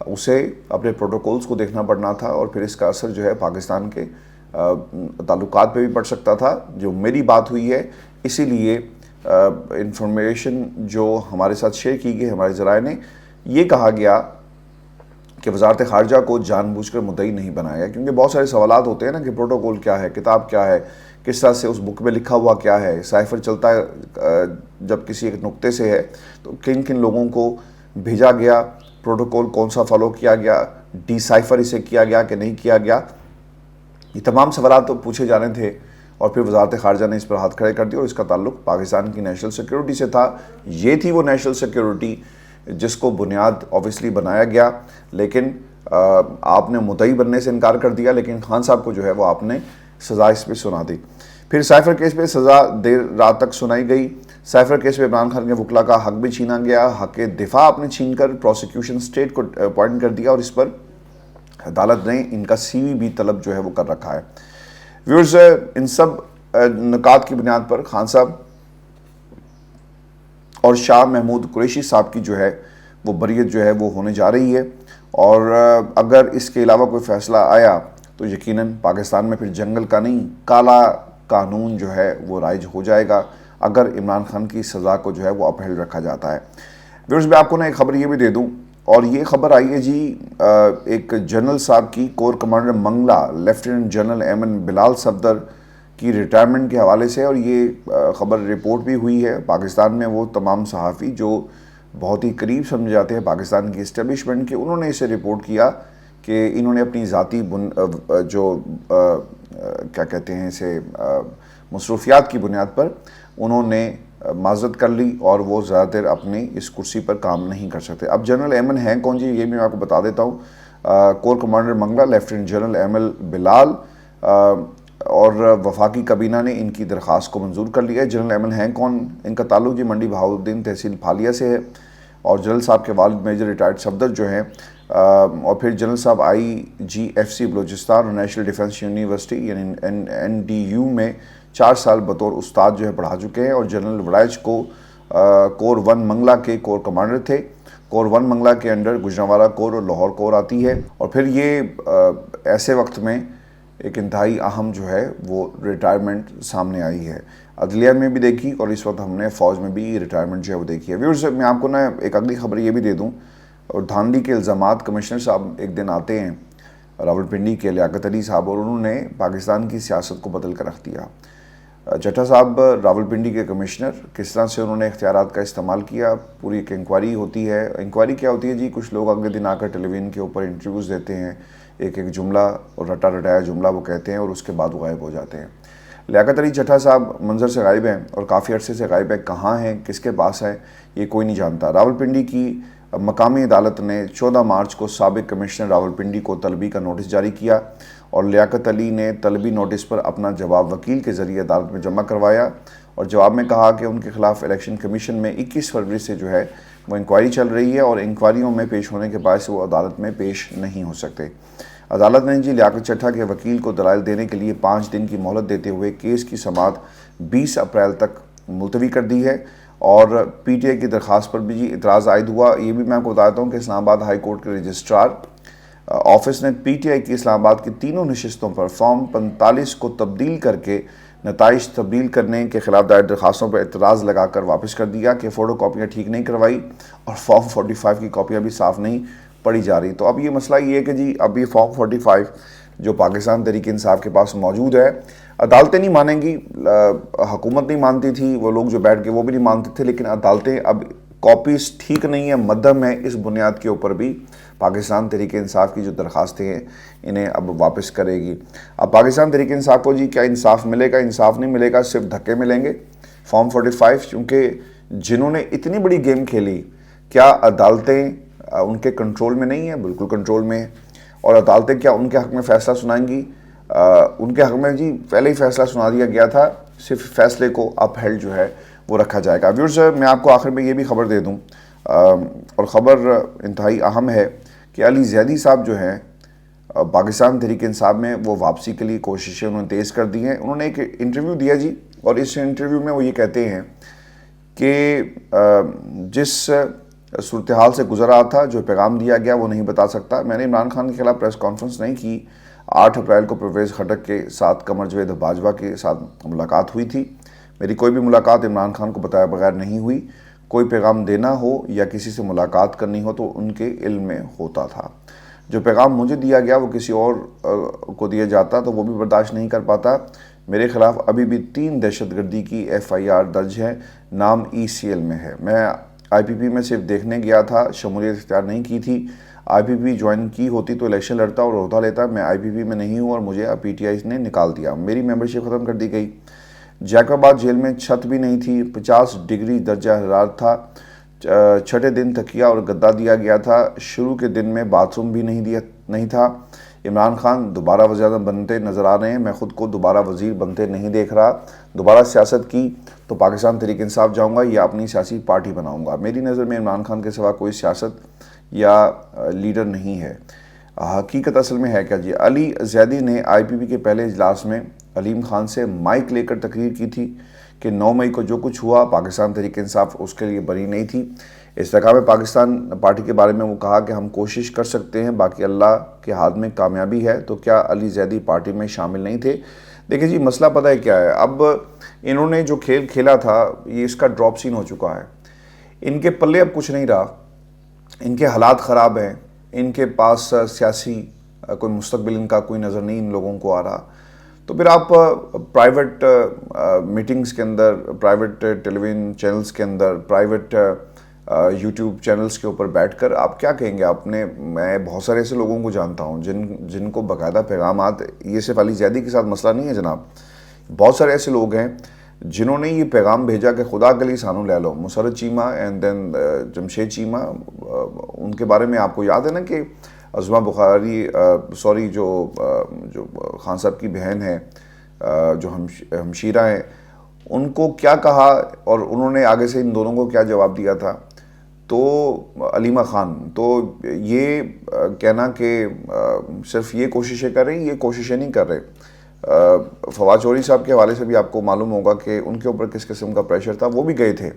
اسے اپنے پروٹوکولز کو دیکھنا پڑنا تھا اور پھر اس کا اثر جو ہے پاکستان کے تعلقات پہ بھی پڑ سکتا تھا. جو میری بات ہوئی ہے اسی لیے انفارمیشن جو ہمارے ساتھ شیئر کی گئی ہمارے ذرائع نے یہ کہا گیا کہ وزارت خارجہ کو جان بوجھ کر مدعی نہیں بنایا, کیونکہ بہت سارے سوالات ہوتے ہیں نا کہ پروٹوکول کیا ہے, کتاب کیا ہے, کس طرح سے اس بک میں لکھا ہوا کیا ہے, سائفر چلتا ہے جب کسی ایک نقطے سے ہے تو کن کن لوگوں کو بھیجا گیا, پروٹوکول کون سا فالو کیا گیا, ڈی سائفر اسے کیا گیا کہ نہیں کیا گیا, یہ تمام سوالات تو پوچھے جانے تھے. اور پھر وزارت خارجہ نے اس پر ہاتھ کھڑے کر دیا اور اس کا تعلق پاکستان کی نیشنل سیکیورٹی سے تھا. یہ تھی وہ نیشنل سیکیورٹی جس کو بنیاد آبویسلی بنایا گیا, لیکن آپ نے مدعی بننے سے انکار کر دیا, لیکن خان صاحب کو جو ہے وہ آپ نے سزا اس پہ سنا دی. پھر سائفر کیس پہ سزا دیر رات تک سنائی گئی. سائفر کیس پہ عمران خان کے وکلا کا حق بھی چھینا گیا, حق دفاع آپ نے چھین کر پروسیکیوشن اسٹیٹ کو اپوائنٹ کر دیا اور اس پر عدالت نے ان کا سی وی بھی طلب جو ہے وہ کر رکھا ہے. ویورز, ان سب نکات کی بنیاد پر خان صاحب اور شاہ محمود قریشی صاحب کی جو ہے وہ بریت جو ہے وہ ہونے جا رہی ہے, اور اگر اس کے علاوہ کوئی فیصلہ آیا تو یقیناً پاکستان میں پھر جنگل کا نہیں کالا قانون جو ہے وہ رائج ہو جائے گا اگر عمران خان کی سزا کو جو ہے وہ اپہیل رکھا جاتا ہے. ویورز, میں آپ کو نا ایک خبر یہ بھی دے دوں, اور یہ خبر آئی ہے جی ایک جنرل صاحب کی, corps commander Mangla lieutenant general Aiman Bilal Safdar کی ریٹائرمنٹ کے حوالے سے, اور یہ خبر رپورٹ بھی ہوئی ہے. پاکستان میں وہ تمام صحافی جو بہت ہی قریب سمجھے جاتے ہیں پاکستان کی اسٹیبلشمنٹ کے, انہوں نے اسے رپورٹ کیا کہ انہوں نے اپنی ذاتی جو کیا کہتے ہیں اسے مصروفیات کی بنیاد پر انہوں نے معذرت کر لی اور وہ زیادہ دیر اپنی اس کرسی پر کام نہیں کر سکتے. اب جنرل ایمن ہیں کون جی, یہ بھی میں آپ کو بتا دیتا ہوں. Corps commander Mangla lieutenant general Aiman Bilal اور وفاقی کابینہ نے ان کی درخواست کو منظور کر لیا ہے. جنرل ایمن ہیں کون, ان کا تعلق جی منڈی بہاؤالدین تحصیل پھالیہ سے ہے, اور جنرل صاحب کے والد میجر ریٹائرڈ صفدر جو ہیں, اور پھر جنرل صاحب IGFC بلوچستان اور نیشنل ڈیفنس یونیورسٹی یعنی NDU میں 4 سال بطور استاد جو ہے پڑھا چکے ہیں, اور جنرل وڑائچ کو کور 1 منگلا کے کور کمانڈر تھے. کور 1 منگلا کے انڈر گجرانوالہ کور اور لاہور کور آتی ہے, اور پھر یہ ایسے وقت میں ایک انتہائی اہم جو ہے وہ ریٹائرمنٹ سامنے آئی ہے. عدلیہ میں بھی دیکھی اور اس وقت ہم نے فوج میں بھی ریٹائرمنٹ جو ہے وہ دیکھی ہے. ویورز, میں آپ کو نا ایک اگلی خبر یہ بھی دے دوں, اور دھاندلی کے الزامات, کمشنر صاحب ایک دن آتے ہیں راولپنڈی کے لیاقت علی صاحب, اور انہوں نے پاکستان کی سیاست کو بدل کر رکھ دیا. چٹھا صاحب راولپنڈی کے کمشنر, کس طرح سے انہوں نے اختیارات کا استعمال کیا, پوری ایک انکوائری ہوتی ہے. انکوائری کیا ہوتی ہے جی, کچھ لوگ اگلے دن آ کر ٹیلی ویژن کے اوپر انٹرویوز دیتے ہیں, ایک جملہ اور رٹا رٹایا جملہ وہ کہتے ہیں اور اس کے بعد وہ غائب ہو جاتے ہیں. لیاقت علی چٹھا صاحب منظر سے غائب ہیں اور کافی عرصے سے غائب ہیں. کہاں ہیں, کس کے پاس ہیں, یہ کوئی نہیں جانتا. راولپنڈی کی مقامی عدالت نے 14 مارچ کو سابق کمشنر راولپنڈی کو طلبی کا نوٹس جاری کیا, اور لیاقت علی نے طلبی نوٹس پر اپنا جواب وکیل کے ذریعے عدالت میں جمع کروایا, اور جواب میں کہا کہ ان کے خلاف الیکشن کمیشن میں 21 فروری سے جو ہے وہ انکوائری چل رہی ہے, اور انکوائریوں میں پیش ہونے کے باعث وہ عدالت میں پیش نہیں ہو سکتے. عدالت نے جی لیاقت چٹھا کے وکیل کو دلائل دینے کے لیے 5 دن کی مہلت دیتے ہوئے کیس کی سماعت 20 اپریل تک ملتوی کر دی ہے, اور PTI کی درخواست پر بھی جی اعتراض عائد ہوا. یہ بھی میں آپ کو بتاتا ہوں کہ اسلام آباد ہائی کورٹ کے رجسٹرار آفس نے PTI کی اسلام آباد کی تینوں نشستوں پر فارم 45 کو تبدیل کر کے نتائج تبدیل کرنے کے خلاف دائر درخواستوں پر اعتراض لگا کر واپس کر دیا کہ فوٹو کاپیاں ٹھیک نہیں کروائی اور فارم 45 کی کاپیاں بھی صاف نہیں پڑھی جا رہی. تو اب یہ مسئلہ یہ ہے کہ جی اب یہ فارم 45 جو پاکستان تحریک انصاف کے پاس موجود ہے, عدالتیں نہیں مانیں گی, حکومت نہیں مانتی تھی, وہ لوگ جو بیٹھ کے وہ بھی نہیں مانتے تھے, لیکن عدالتیں اب کاپیز ٹھیک نہیں ہے, مدھم ہے, اس بنیاد کے اوپر بھی پاکستان تحریک انصاف کی جو درخواستیں ہیں انہیں اب واپس کرے گی. اب پاکستان تحریک انصاف کو جی کیا انصاف ملے گا, انصاف نہیں ملے گا, صرف دھکے ملیں گے. فارم 45 چونکہ جنہوں نے اتنی بڑی گیم کھیلی, کیا عدالتیں ان کے کنٹرول میں نہیں ہیں؟ بالکل کنٹرول میں ہیں. اور عدالتیں کیا ان کے حق میں فیصلہ سنائیں گی؟ ان کے حق میں جی پہلے ہی فیصلہ سنا دیا گیا تھا, صرف فیصلے کو اپ ہیلڈ جو ہے وہ رکھا جائے گا. ویورز, میں آپ کو آخر میں یہ بھی خبر دے دوں, اور خبر انتہائی اہم ہے کہ علی زیدی صاحب جو ہیں پاکستان تحریک انصاف میں وہ واپسی کے لیے کوششیں انہوں نے تیز کر دی ہیں. انہوں نے ایک انٹرویو دیا جی, اور اس انٹرویو میں وہ یہ کہتے ہیں کہ جس صورتحال سے گزر رہا تھا. جو پیغام دیا گیا وہ نہیں بتا سکتا. میں نے عمران خان کے خلاف پریس کانفرنس نہیں کی. 8 اپریل کو پرویز خٹک کے ساتھ قمر جاوید باجوہ کے ساتھ ملاقات ہوئی تھی. میری کوئی بھی ملاقات عمران خان کو بتایا بغیر نہیں ہوئی. کوئی پیغام دینا ہو یا کسی سے ملاقات کرنی ہو تو ان کے علم میں ہوتا تھا. جو پیغام مجھے دیا گیا وہ کسی اور کو دیا جاتا تو وہ بھی برداشت نہیں کر پاتا. میرے خلاف ابھی بھی 3 دہشت گردی کی FIR درج ہے. نام ECL میں ہے. میں IPP میں صرف دیکھنے گیا تھا, شمولیت اختیار نہیں کی تھی. IPP جوائن کی ہوتی تو الیکشن لڑتا اور عہدہ لیتا. میں IPP میں نہیں ہوں اور مجھے PTI نے نکال دیا. میری ممبرشپ ختم کر دی گئی. جیکب آباد جیل میں چھت بھی نہیں تھی. 50 ڈگری درجہ حرارت تھا. 6 دن تکیہ اور گدا دیا گیا تھا. شروع کے دن میں باتھ روم بھی نہیں تھا. عمران خان دوبارہ وزیر اعظم بنتے نظر آ رہے ہیں. میں خود کو دوبارہ وزیر بنتے نہیں دیکھ رہا. دوبارہ سیاست کی تو پاکستان تحریک انصاف جاؤں گا یا اپنی سیاسی پارٹی بناؤں گا. میری نظر میں عمران خان کے سوا کوئی سیاست یا لیڈر نہیں ہے. حقیقت اصل میں ہے کیا جی؟ علی زیدی نے IPP کے پہلے اجلاس میں علیم خان سے مائک لے کر تقریر کی تھی کہ 9 مئی کو جو کچھ ہوا پاکستان تحریک انصاف اس کے لیے بری نہیں تھی. استحکام پاکستان پارٹی کے بارے میں وہ کہا کہ ہم کوشش کر سکتے ہیں, باقی اللہ کے ہاتھ میں کامیابی ہے. تو کیا علی زیدی پارٹی میں شامل نہیں تھے؟ دیکھیں جی, مسئلہ پتہ ہے کیا ہے. اب انہوں نے جو کھیل کھیلا تھا یہ اس کا ڈراپ سین ہو چکا ہے. ان کے پلے اب کچھ نہیں رہا. ان کے حالات خراب ہیں. ان کے پاس سیاسی کوئی مستقبل ان کا کوئی نظر نہیں ان لوگوں کو آ رہا. تو پھر آپ پرائیویٹ میٹنگز کے اندر, پرائیویٹ ٹیلی ویژن چینلز کے اندر, پرائیویٹ یوٹیوب چینلز کے اوپر بیٹھ کر آپ کیا کہیں گے؟ میں بہت سارے ایسے لوگوں کو جانتا ہوں جن کو باقاعدہ پیغامات, یہ صرف علی زیدی کے ساتھ مسئلہ نہیں ہے جناب, بہت سارے ایسے لوگ ہیں جنہوں نے یہ پیغام بھیجا کہ خدا کے لیے سانو لے لو. مسرت چیمہ اینڈ دین جمشید چیمہ, ان کے بارے میں آپ کو یاد ہے نا کہ عظمہ بخاری جو خان صاحب کی بہن ہے, جو ہمشیرہ ہیں, ان کو کیا کہا اور انہوں نے آگے سے ان دونوں کو کیا جواب دیا تھا. تو علیمہ خان تو یہ کہنا کہ صرف یہ کوششیں کر رہی, یہ کوششیں نہیں کر رہے. فواد چوہدری صاحب کے حوالے سے بھی آپ کو معلوم ہوگا کہ ان کے اوپر کس قسم کا پریشر تھا. وہ بھی گئے تھے,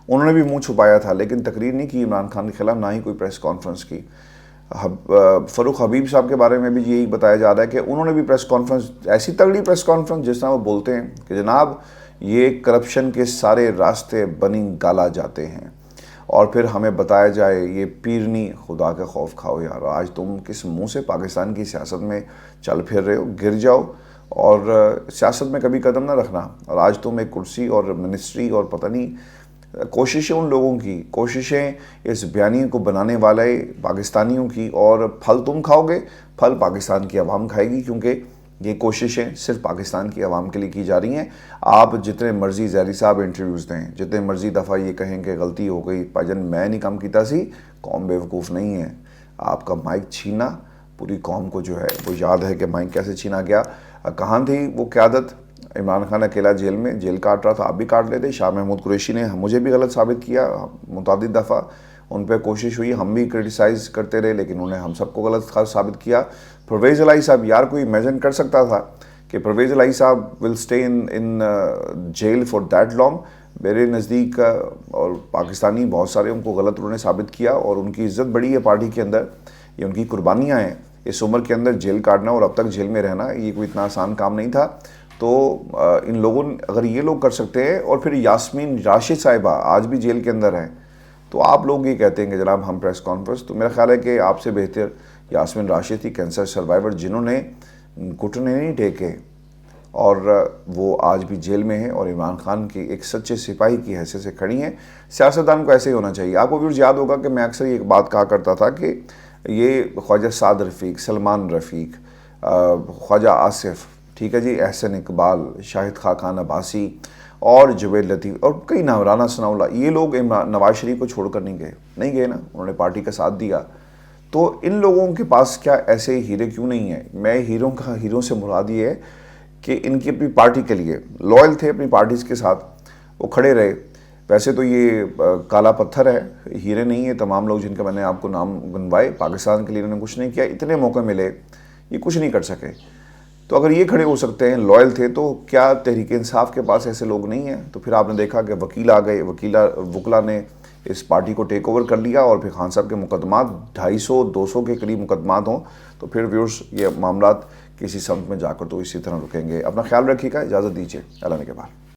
انہوں نے بھی منہ چھپایا تھا, لیکن تقریر نہیں کی عمران خان کے خلاف, نہ ہی کوئی پریس کانفرنس کی. فروخ حبیب صاحب کے بارے میں بھی یہی بتایا جا رہا ہے کہ انہوں نے بھی پریس کانفرنس, ایسی تگڑی پریس کانفرنس جس طرح وہ بولتے ہیں کہ جناب یہ کرپشن کے سارے راستے بنی گالا جاتے ہیں, اور پھر ہمیں بتایا جائے یہ پیرنی خدا کا خوف کھاؤ یار. آج تم کس منہ سے پاکستان کی سیاست میں چل پھر رہے ہو؟ گر جاؤ اور سیاست میں کبھی قدم نہ رکھنا. اور آج تم ایک کرسی اور منسٹری اور پتہ نہیں, کوششیں ان لوگوں کی, کوششیں اس بیانیے کو بنانے والے پاکستانیوں کی, اور پھل تم کھاؤ گے, پھل پاکستان کی عوام کھائے گی, کیونکہ یہ کوششیں صرف پاکستان کی عوام کے لیے کی جا رہی ہیں. آپ جتنے مرضی زہری صاحب انٹرویوز دیں, جتنے مرضی دفعہ یہ کہیں کہ غلطی ہو گئی, بھائی میں نہیں کم کیتا سی, قوم بیوقوف نہیں ہے. آپ کا مائک چھینا پوری قوم کو جو ہے وہ یاد ہے کہ مائک کیسے چھینا گیا. کہاں تھی وہ قیادت؟ عمران خان اکیلا جیل میں, جیل کاٹ رہا تھا, آپ بھی کاٹ لیتے. شاہ محمود قریشی نے مجھے بھی غلط ثابت کیا متعدد دفعہ, ان پہ کوشش ہوئی, ہم بھی کرٹیسائز کرتے رہے, لیکن انہوں نے ہم سب کو غلط ثابت کیا. پرویز الہی صاحب, یار کوئی امیجن کر سکتا تھا کہ پرویز الہی صاحب will stay in jail for that long? میرے نزدیک اور پاکستانی بہت سارے ان کو غلط انہوں نے ثابت کیا, اور ان کی عزت بڑی ہے پارٹی کے اندر, یہ ان کی قربانیاں ہیں. اس عمر کے اندر جیل کاٹنا اور اب تک جیل میں رہنا یہ کوئی اتنا آسان کام نہیں تھا. تو ان لوگوں نے, اگر یہ لوگ کر سکتے ہیں, اور پھر یاسمین راشد صاحبہ آج بھی جیل کے اندر ہیں, تو آپ لوگ یہ کہتے ہیں کہ جناب ہم پریس کانفرنس. تو میرا خیال ہے کہ آپ سے بہتر یاسمین راشد تھی, کینسر سروائیور, جنہوں نے گھٹنے نہیں ٹیکے اور وہ آج بھی جیل میں ہیں, اور عمران خان کی ایک سچے سپاہی کی حیثیت سے کھڑی ہیں. سیاستدان کو ایسے ہی ہونا چاہیے. آپ کو بھی یاد ہوگا کہ میں اکثر یہ بات کہا کرتا تھا کہ یہ خواجہ سعد رفیق, سلمان رفیق, خواجہ آصف, ٹھیک ہے جی, احسن اقبال, شاہد خاقان عباسی اور جوید لطیف اور کئی نام, رانا ثناء اللہ, یہ لوگ نواز شریف کو چھوڑ کر نہیں گئے نا, انہوں نے پارٹی کا ساتھ دیا. تو ان لوگوں کے پاس کیا ایسے ہیرے کیوں نہیں ہیں؟ میں ہیروں سے مراد یہ ہے کہ ان کی اپنی پارٹی کے لیے لائل تھے, اپنی پارٹیز کے ساتھ وہ کھڑے رہے. ویسے تو یہ کالا پتھر ہے, ہیرے نہیں ہیں تمام لوگ جن کا میں نے آپ کو نام گنوائے. پاکستان کے لیے انہوں نے کچھ نہیں کیا, اتنے موقع ملے یہ کچھ نہیں کر سکے. تو اگر یہ کھڑے ہو سکتے ہیں, لائل تھے, تو کیا تحریک انصاف کے پاس ایسے لوگ نہیں ہیں؟ تو پھر آپ نے دیکھا کہ وکیل آ گئے, وکلا نے اس پارٹی کو ٹیک اوور کر لیا اور پھر خان صاحب کے مقدمات 250-200 کے قریب مقدمات ہوں تو پھر ویورز یہ معاملات کسی سمت میں جا کر تو اسی طرح رکیں گے. اپنا خیال رکھیے گا, اجازت دیجیے, اللہ نے کے بعد.